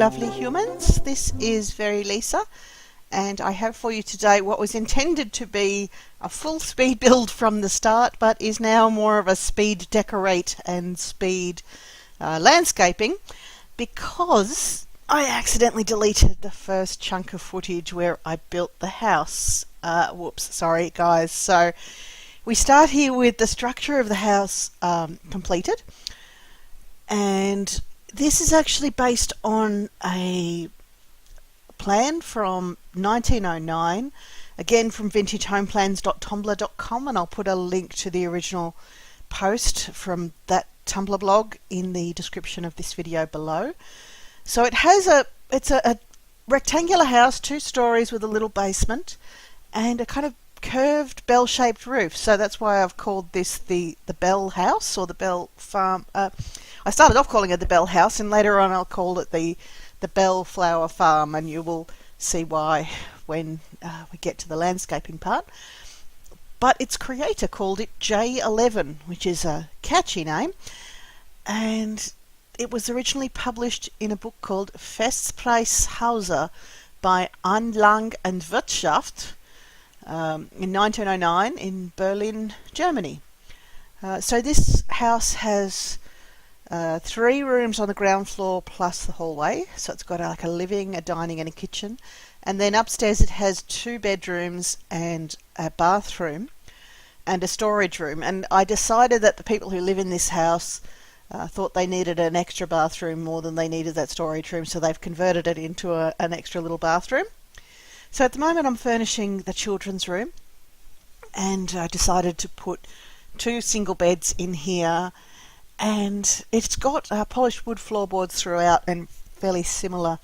lovely humans. This is Very Lisa, and I have for you today what was intended to be a full speed build from the start, but is now more of a speed decorate and speed landscaping, because I accidentally deleted the first chunk of footage where I built the house. Whoops, sorry guys. So we start here with the structure of the house completed, and this is actually based on a plan from 1909, again from vintagehomeplans.tumblr.com, and I'll put a link to the original post from that Tumblr blog in the description of this video below. So it's a rectangular house, 2 stories with a little basement and a kind of curved bell-shaped roof. So that's why I've called this the Bell House, or the Bell Farm. I started off calling it the Bell House, and later on I'll call it the Bellflower Farm, and you will see why when we get to the landscaping part. But its creator called it J11, which is a catchy name, and it was originally published in a book called Festpreishäuser by Anlage und Wirtschaft in 1909 in Berlin, Germany. So this house has 3 rooms on the ground floor plus the hallway. So it's got like a living, a dining and a kitchen. And then upstairs it has 2 bedrooms and a bathroom and a storage room. And I decided that the people who live in this house thought they needed an extra bathroom more than they needed that storage room, so they've converted it into an extra little bathroom. So at the moment I'm furnishing the children's room, and I decided to put 2 single beds in here, and it's got polished wood floorboards throughout and fairly similar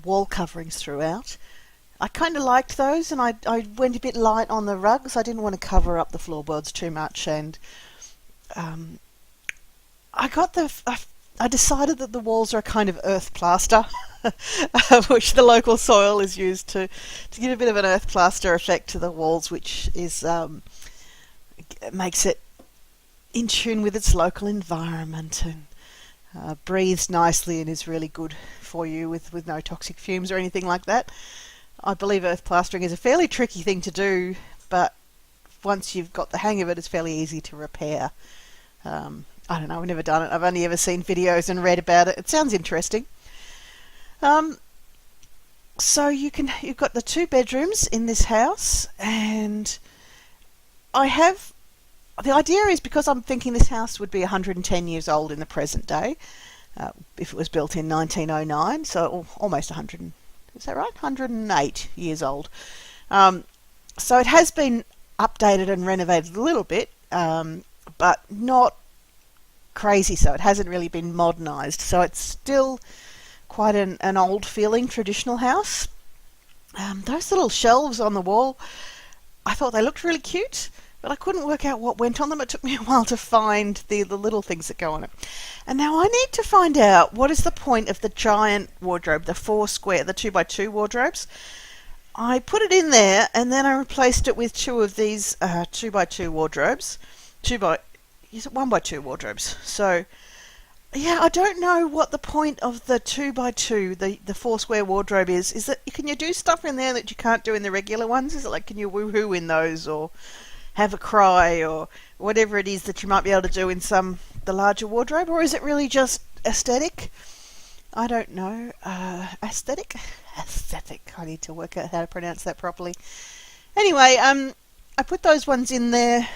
wall coverings throughout. I kind of liked those, and I went a bit light on the rugs. I didn't want to cover up the floorboards too much, and I decided that the walls are a kind of earth plaster, which the local soil is used to give a bit of an earth plaster effect to the walls, which is makes it in tune with its local environment, and breathes nicely and is really good for you with no toxic fumes or anything like that. I believe earth plastering is a fairly tricky thing to do, but once you've got the hang of it, it's fairly easy to repair. I don't know, I've never done it. I've only ever seen videos and read about it. It sounds interesting. So you've got the 2 bedrooms in this house, and the idea is, because I'm thinking this house would be 110 years old in the present day, if it was built in 1909, so almost 100, is that right? 108 years old. So it has been updated and renovated a little bit, but not crazy, so it hasn't really been modernised. So it's still quite an old feeling traditional house. Those little shelves on the wall, I thought they looked really cute, but I couldn't work out what went on them. It took me a while to find the little things that go on it. And now I need to find out what is the point of the giant wardrobe, the 4 square, the 2x2 wardrobes. I put it in there, and then I replaced it with 2 of these 2x2 wardrobes, 1x2 wardrobes. So yeah, I don't know what the point of the 2x2, the 4 square wardrobe is. Is that, can you do stuff in there that you can't do in the regular ones? Is it like, can you woohoo in those, or have a cry, or whatever it is that you might be able to do in the larger wardrobe? Or is it really just aesthetic? I don't know. Aesthetic? Aesthetic. I need to work out how to pronounce that properly. Anyway, I put those ones in there,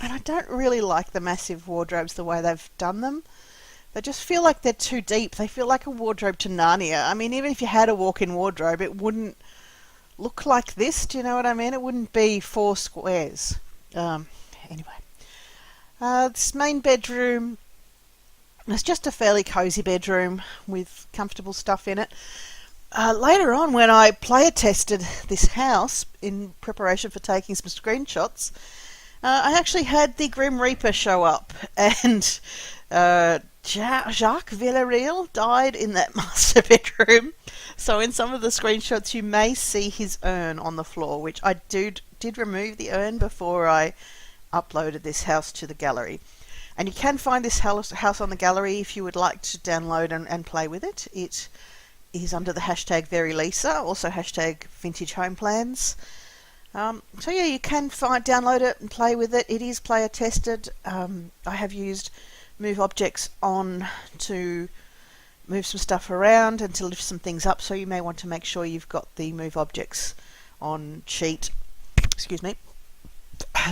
and I don't really like the massive wardrobes the way they've done them. They just feel like they're too deep. They feel like a wardrobe to Narnia. I mean, even if you had a walk-in wardrobe, it wouldn't look like this. Do you know what I mean? It wouldn't be 4 squares. Anyway, this main bedroom is just a fairly cozy bedroom with comfortable stuff in it. Later on, when I player tested this house in preparation for taking some screenshots, I actually had the Grim Reaper show up, and Jacques Villarreal died in that master bedroom. So in some of the screenshots you may see his urn on the floor, which I did remove the urn before I uploaded this house to the gallery. And you can find this house on the gallery if you would like to download and play with it. It is under the hashtag #VeryLisa, also hashtag Vintage Home Plans. So yeah, you can download it and play with it. It is player tested. I have used Move Objects on to move some stuff around and to lift some things up, so you may want to make sure you've got the Move Objects on sheet, excuse me,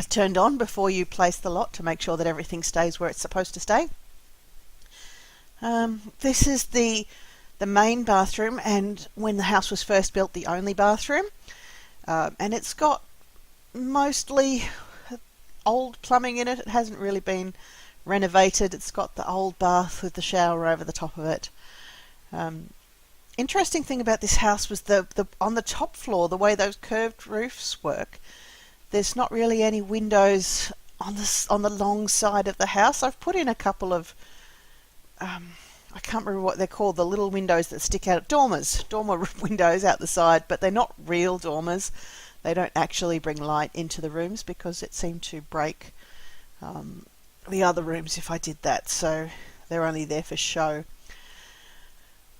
turned on before you place the lot to make sure that everything stays where it's supposed to stay. This is the main bathroom, and when the house was first built, the only bathroom. And it's got mostly old plumbing in it. It hasn't really been renovated. It's got the old bath with the shower over the top of it. Interesting thing about this house was the on the top floor, the way those curved roofs work. There's not really any windows on the long side of the house. I've put in a couple of I can't remember what they're called, the little windows that stick out, dormer windows out the side, but they're not real dormers. They don't actually bring light into the rooms because it seemed to break the other rooms if I did that, so they're only there for show.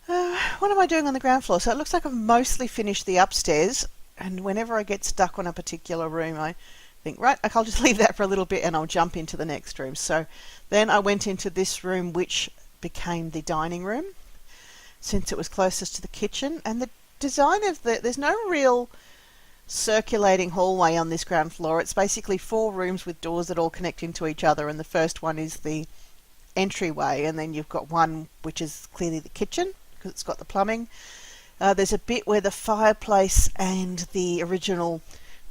What am I doing on the ground floor? So it looks like I've mostly finished the upstairs, and whenever I get stuck on a particular room, I think, right, I'll just leave that for a little bit and I'll jump into the next room. So then I went into this room, which became the dining room, since it was closest to the kitchen. And the design of there's no real circulating hallway on this ground floor. It's basically 4 rooms with doors that all connect into each other, and the first one is the entryway, and then you've got one which is clearly the kitchen because it's got the plumbing. There's a bit where the fireplace and the original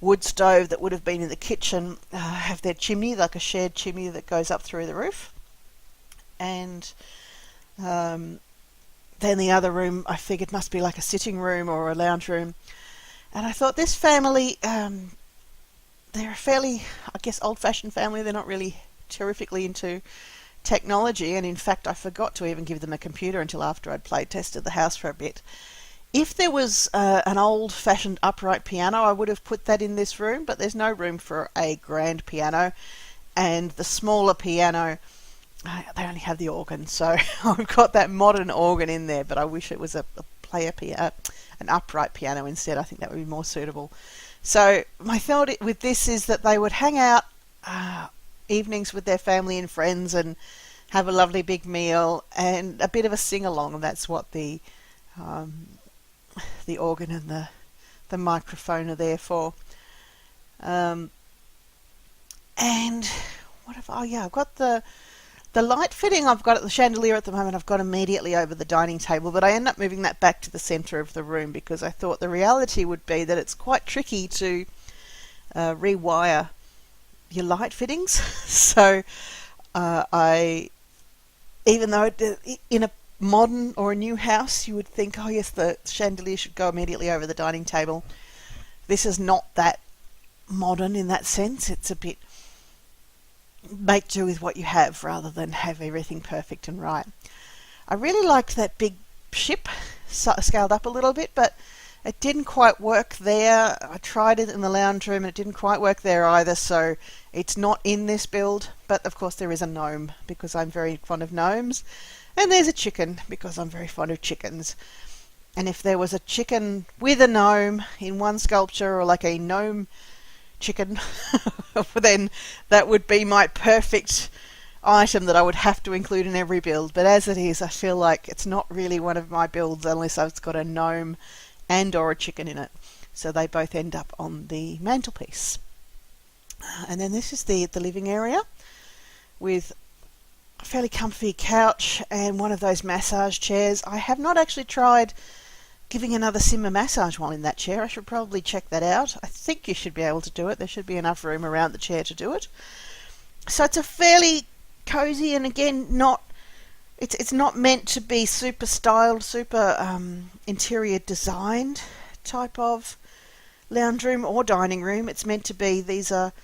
wood stove that would have been in the kitchen have their chimney, like a shared chimney that goes up through the roof. And then the other room I figured must be like a sitting room or a lounge room. And I thought this family, they're a fairly, I guess, old-fashioned family. They're not really terrifically into technology, and in fact I forgot to even give them a computer until after I'd play tested the house for a bit. If there was an old-fashioned upright piano, I would have put that in this room, but there's no room for a grand piano, and the smaller piano, they only have the organ, so I've got that modern organ in there, but I wish it was a player piano, an upright piano instead. I think that would be more suitable. So my thought with this is that they would hang out evenings with their family and friends and have a lovely big meal and a bit of a sing-along, and that's what the organ and the microphone are there for. And what have I've got the light fitting I've got at the chandelier at the moment, I've got immediately over the dining table, but I end up moving that back to the centre of the room because I thought the reality would be that it's quite tricky to rewire your light fittings. So even though in a modern or a new house you would think, oh yes, the chandelier should go immediately over the dining table, this is not that modern in that sense. It's a bit make do with what you have rather than have everything perfect and right. I really liked that big ship scaled up a little bit, but it didn't quite work there. I tried it in the lounge room and it didn't quite work there either, so it's not in this build. But of course there is a gnome because I'm very fond of gnomes, and there's a chicken because I'm very fond of chickens. And if there was a chicken with a gnome in one sculpture, or like a gnome chicken, then that would be my perfect item that I would have to include in every build. But as it is, I feel like it's not really one of my builds unless it's got a gnome and or a chicken in it. So they both end up on the mantelpiece. And then this is the living area with a fairly comfy couch and one of those massage chairs. I have not actually tried giving another sim a massage while in that chair. I should probably check that out. I think you should be able to do it. There should be enough room around the chair to do it. So it's a fairly cozy, and again, it's not meant to be super styled, super interior designed type of lounge room or dining room. It's meant to be, these are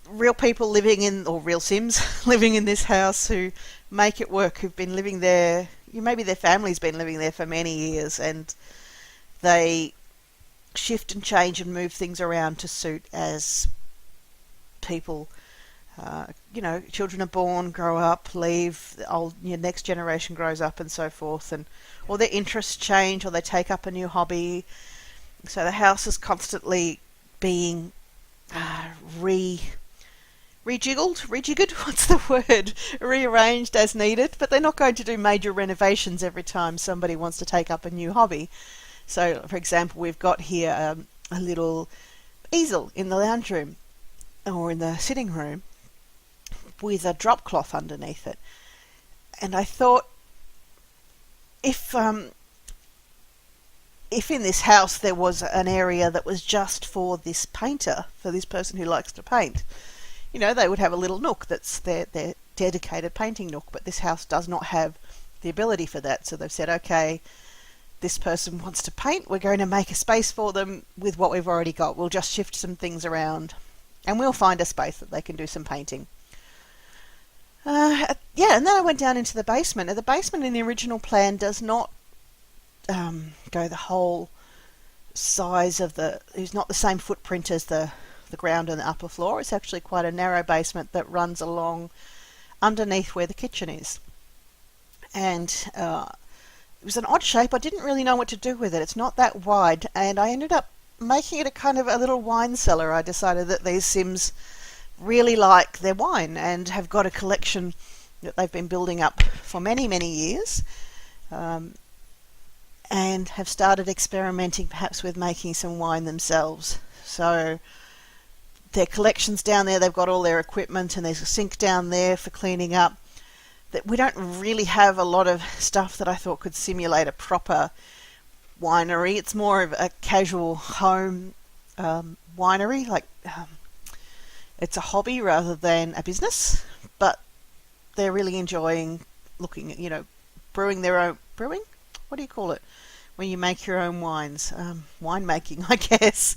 real people living in, or real Sims living in this house who make it work, who've been living there, maybe their family's been living there for many years, and they shift and change and move things around to suit as people Children are born, grow up, leave, next generation grows up and so forth, and or their interests change or they take up a new hobby. So the house is constantly being rejiggered, what's the word? Rearranged as needed, but they're not going to do major renovations every time somebody wants to take up a new hobby. So, for example, we've got here a little easel in the lounge room or in the sitting room with a drop cloth underneath it. And I thought, if in this house there was an area that was just for this painter, for this person who likes to paint, they would have a little nook that's their dedicated painting nook, but this house does not have the ability for that. So they've said, okay, this person wants to paint, we're going to make a space for them with what we've already got. We'll just shift some things around and we'll find a space that they can do some painting. And then I went down into the basement. And the basement in the original plan does not go the whole size of it's not the same footprint as the ground and the upper floor. It's actually quite a narrow basement that runs along underneath where the kitchen is. And it was an odd shape. I didn't really know what to do with it. It's not that wide, and I ended up making it a kind of a little wine cellar. I decided that these Sims really like their wine and have got a collection that they've been building up for many, many years, and have started experimenting perhaps with making some wine themselves. So their collection's down there, they've got all their equipment, and there's a sink down there for cleaning up. That we don't really have a lot of stuff that I thought could simulate a proper winery. It's more of a casual home winery, it's a hobby rather than a business, but they're really enjoying looking at, brewing their own, what do you call it? When you make your own wines, winemaking, I guess.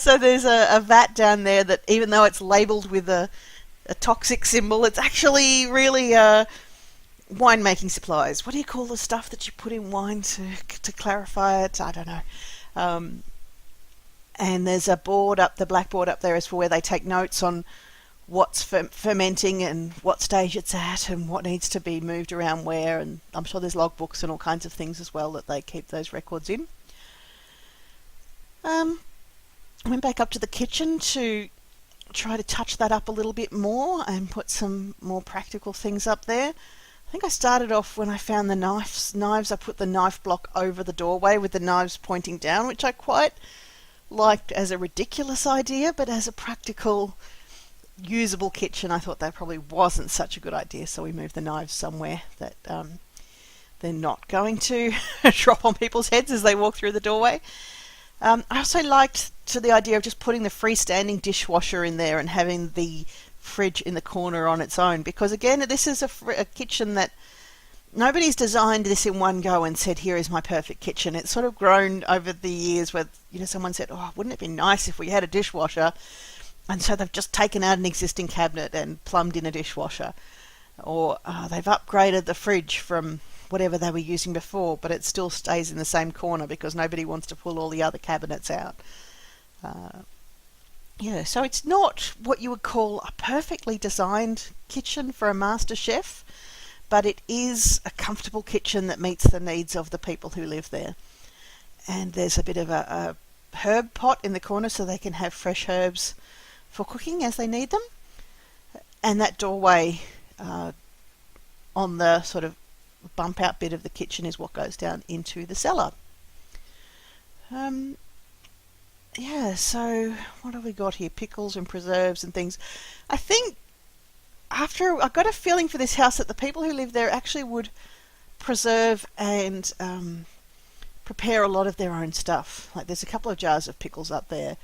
So there's a vat down there that, even though it's labelled with a toxic symbol, it's actually really winemaking supplies. What do you call the stuff that you put in wine to clarify it? I don't know. And there's a board up, the blackboard up there is for where they take notes on what's fermenting and what stage it's at and what needs to be moved around where, and I'm sure there's logbooks and all kinds of things as well that they keep those records in. I went back up to the kitchen to try to touch that up a little bit more and put some more practical things up there. I think I started off when I found the knives. I put the knife block over the doorway with the knives pointing down, which I quite liked as a ridiculous idea, but as a practical, usable kitchen, I thought that probably wasn't such a good idea, so we moved the knives somewhere that they're not going to drop on people's heads as they walk through the doorway. I also liked the idea of just putting the freestanding dishwasher in there and having the fridge in the corner on its own, because again, this is a kitchen that nobody's designed this in one go and said, here is my perfect kitchen. It's sort of grown over the years where someone said, oh, wouldn't it be nice if we had a dishwasher? And so they've just taken out an existing cabinet and plumbed in a dishwasher. Or they've upgraded the fridge from whatever they were using before, but it still stays in the same corner because nobody wants to pull all the other cabinets out. So it's not what you would call a perfectly designed kitchen for a master chef, but it is a comfortable kitchen that meets the needs of the people who live there. And there's a bit of a herb pot in the corner so they can have fresh herbs for cooking as they need them. And that doorway on the sort of bump out bit of the kitchen is what goes down into the cellar. So what have we got here? Pickles and preserves and things. I think I got a feeling for this house that the people who live there actually would preserve and prepare a lot of their own stuff. Like there's a couple of jars of pickles up there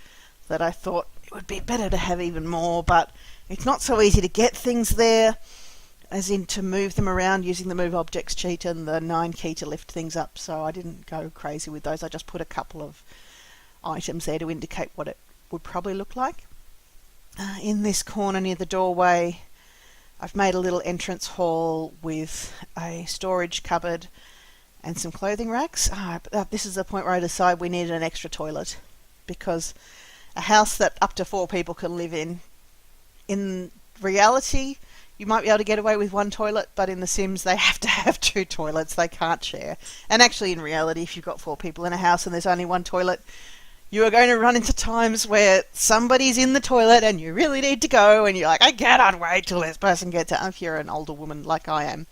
that I thought it would be better to have even more, but it's not so easy to get things there, as in to move them around using the move objects cheat and the 9 key to lift things up, so I didn't go crazy with those. I just put a couple of items there to indicate what it would probably look like. In this corner near the doorway, I've made a little entrance hall with a storage cupboard and some clothing racks. This is the point where I decided we needed an extra toilet, because a house that up to 4 people can live in reality, you might be able to get away with one toilet, but in The Sims, they have to have two toilets. They can't share. And actually, in reality, if you've got 4 people in a house and there's only one toilet, you are going to run into times where somebody's in the toilet and you really need to go, and you're like, I cannot wait till this person gets out. If you're an older woman like I am,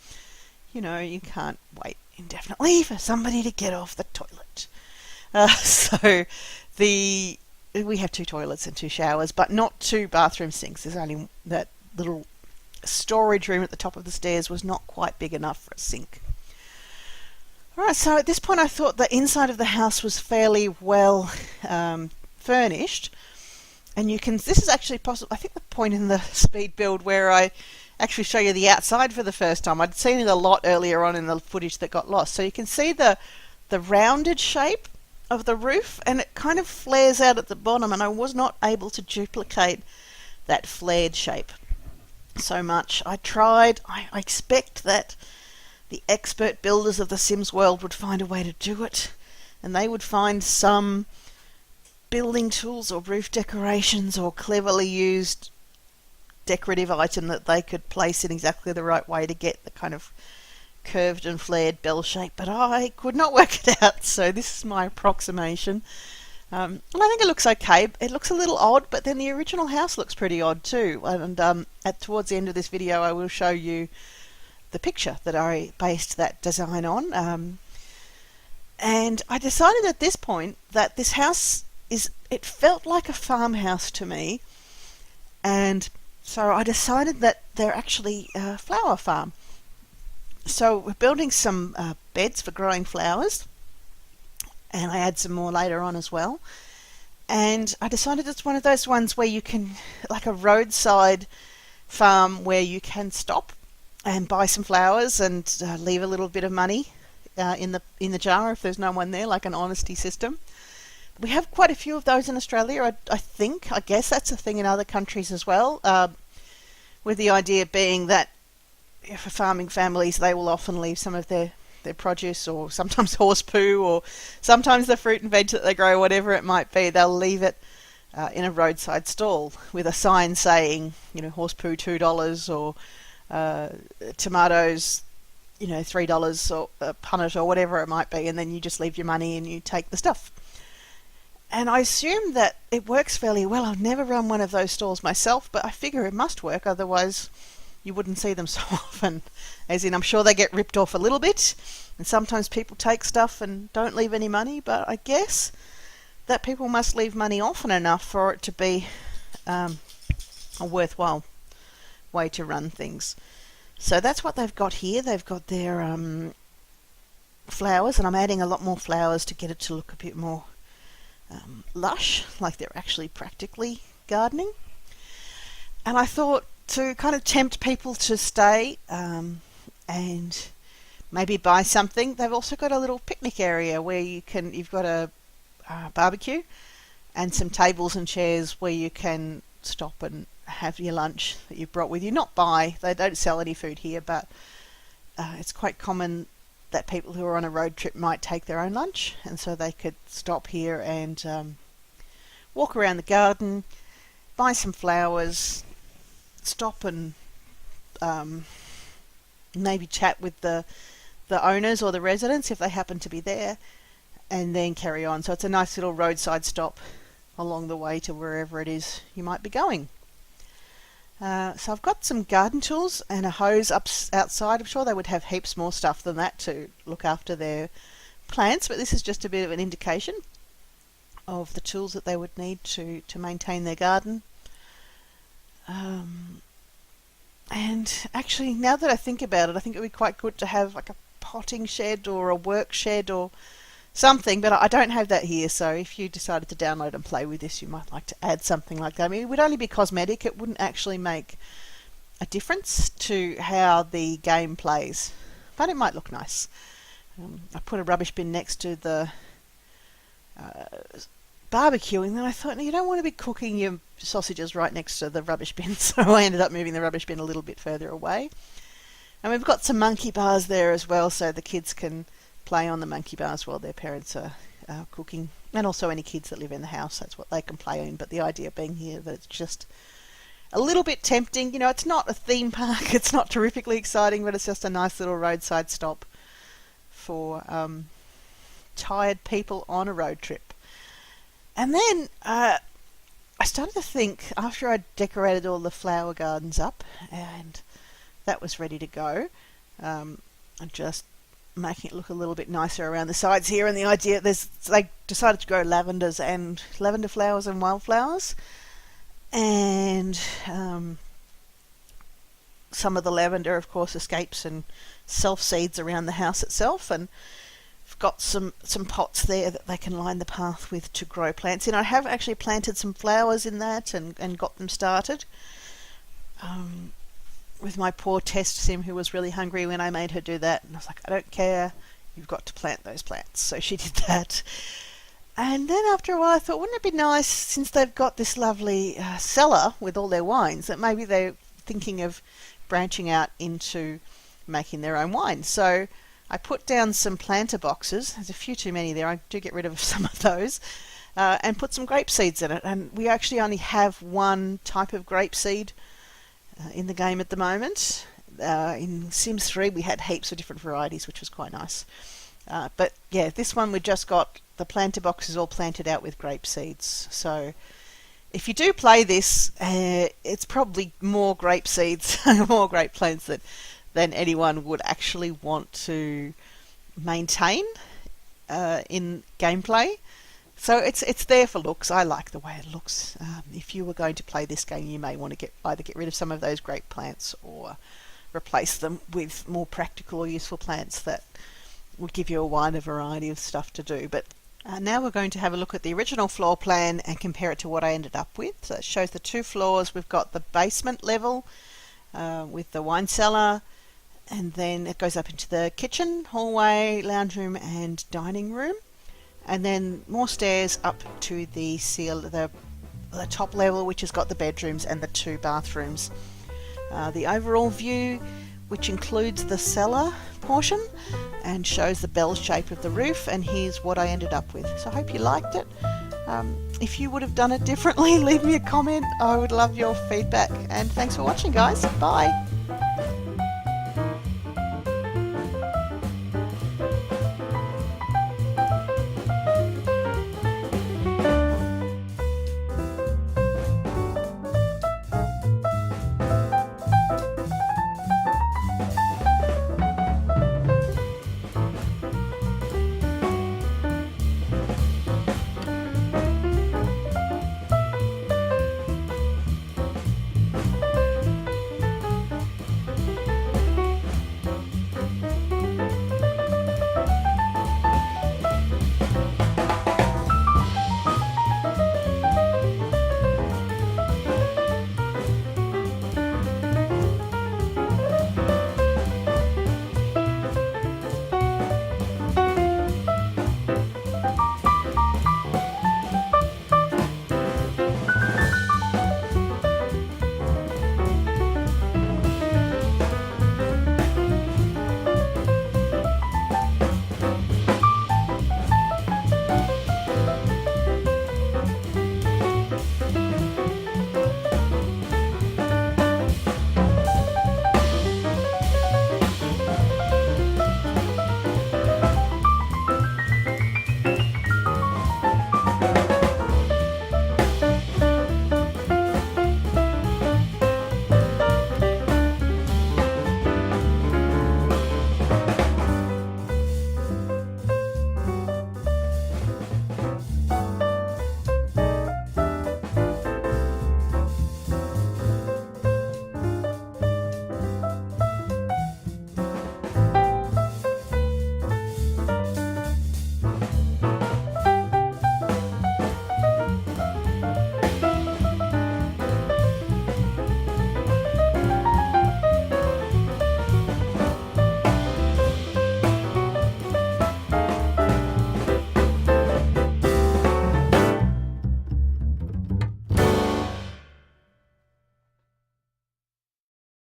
you can't wait indefinitely for somebody to get off the toilet. So we have 2 toilets and 2 showers, but not 2 bathroom sinks. There's only that little storage room at the top of the stairs was not quite big enough for a sink. Alright, so at this point I thought the inside of the house was fairly well furnished, and this is actually possible, I think, the point in the speed build where I actually show you the outside for the first time. I'd seen it a lot earlier on in the footage that got lost. So you can see the rounded shape of the roof, and it kind of flares out at the bottom, and I was not able to duplicate that flared shape so much. I tried. I expect that the expert builders of the Sims world would find a way to do it, and they would find some building tools or roof decorations or cleverly used decorative item that they could place in exactly the right way to get the kind of curved and flared bell shape, but I could not work it out, so this is my approximation. And I think it looks okay. It looks a little odd, but then the original house looks pretty odd too, and towards the end of this video I will show you the picture that I based that design on. And I decided at this point that this house it felt like a farmhouse to me, and so I decided that they're actually a flower farm. So we're building some beds for growing flowers, and I add some more later on as well. And I decided it's one of those ones where you can, like a roadside farm where you can stop and buy some flowers and leave a little bit of money in the jar if there's no one there, like an honesty system. We have quite a few of those in Australia, I guess that's a thing in other countries as well, with the idea being that for farming families, they will often leave some of their produce, or sometimes horse poo, or sometimes the fruit and veg that they grow, whatever it might be, they'll leave it in a roadside stall with a sign saying, horse poo $2, or tomatoes, $3, or a punnet, or whatever it might be, and then you just leave your money and you take the stuff. And I assume that it works fairly well. I've never run one of those stalls myself, but I figure it must work, otherwise you wouldn't see them so often. As in, I'm sure they get ripped off a little bit, and sometimes people take stuff and don't leave any money, but I guess that people must leave money often enough for it to be a worthwhile way to run things. So that's what they've got here. They've got their flowers, and I'm adding a lot more flowers to get it to look a bit more lush, like they're actually practically gardening. And I thought, to kind of tempt people to stay and maybe buy something, they've also got a little picnic area where you've got a barbecue and some tables and chairs where you can stop and have your lunch that you've brought with you. Not buy, they don't sell any food here, but it's quite common that people who are on a road trip might take their own lunch, and so they could stop here and walk around the garden, buy some flowers, stop and maybe chat with the owners or the residents if they happen to be there, and then carry on. So it's a nice little roadside stop along the way to wherever it is you might be going. So I've got some garden tools and a hose outside. I'm sure they would have heaps more stuff than that to look after their plants, but this is just a bit of an indication of the tools that they would need to maintain their garden. And actually, now that I think about it, I think it would be quite good to have like a potting shed or a work shed or something, but I don't have that here, so if you decided to download and play with this, you might like to add something like that. I mean, it would only be cosmetic. It wouldn't actually make a difference to how the game plays, but it might look nice. I put a rubbish bin next to the barbecue, and then I thought, no, you don't want to be cooking your sausages right next to the rubbish bin, so I ended up moving the rubbish bin a little bit further away. And we've got some monkey bars there as well, so the kids can play on the monkey bars while their parents are cooking, and also any kids that live in the house, that's what they can play on. But the idea being here that it's just a little bit tempting. You know, it's not a theme park, it's not terrifically exciting, but it's just a nice little roadside stop for tired people on a road trip. And then I started to think, after I decorated all the flower gardens up and that was ready to go, and just making it look a little bit nicer around the sides here, and the idea they decided to grow lavender flowers and wildflowers, and some of the lavender of course escapes and self-seeds around the house itself, and I've got some pots there that they can line the path with to grow plants in. I have actually planted some flowers in that and got them started. With my poor test sim who was really hungry when I made her do that, and I was like, I don't care, you've got to plant those plants. So she did that. And then after a while I thought, wouldn't it be nice, since they've got this lovely cellar with all their wines, that maybe they're thinking of branching out into making their own wine. So I put down some planter boxes. There's a few too many there, I do get rid of some of those, and put some grape seeds in it. And we actually only have one type of grape seed in the game at the moment. In Sims 3 we had heaps of different varieties, which was quite nice. But yeah, this one we just got the planter boxes all planted out with grape seeds. So if you do play this, it's probably more grape seeds, more grape plants than anyone would actually want to maintain in gameplay. So it's there for looks. I like the way it looks. If you were going to play this game, you may want to either get rid of some of those grape plants or replace them with more practical or useful plants that would give you a wider variety of stuff to do. But now we're going to have a look at the original floor plan and compare it to what I ended up with. So it shows the two floors. We've got the basement level with the wine cellar, and then it goes up into the kitchen, hallway, lounge room and dining room. And then more stairs up to the top level, which has got the bedrooms and the 2 bathrooms. The overall view, which includes the cellar portion and shows the bell shape of the roof, and here's what I ended up with. So I hope you liked it. If you would have done it differently, leave me a comment. I would love your feedback. And thanks for watching, guys. Bye.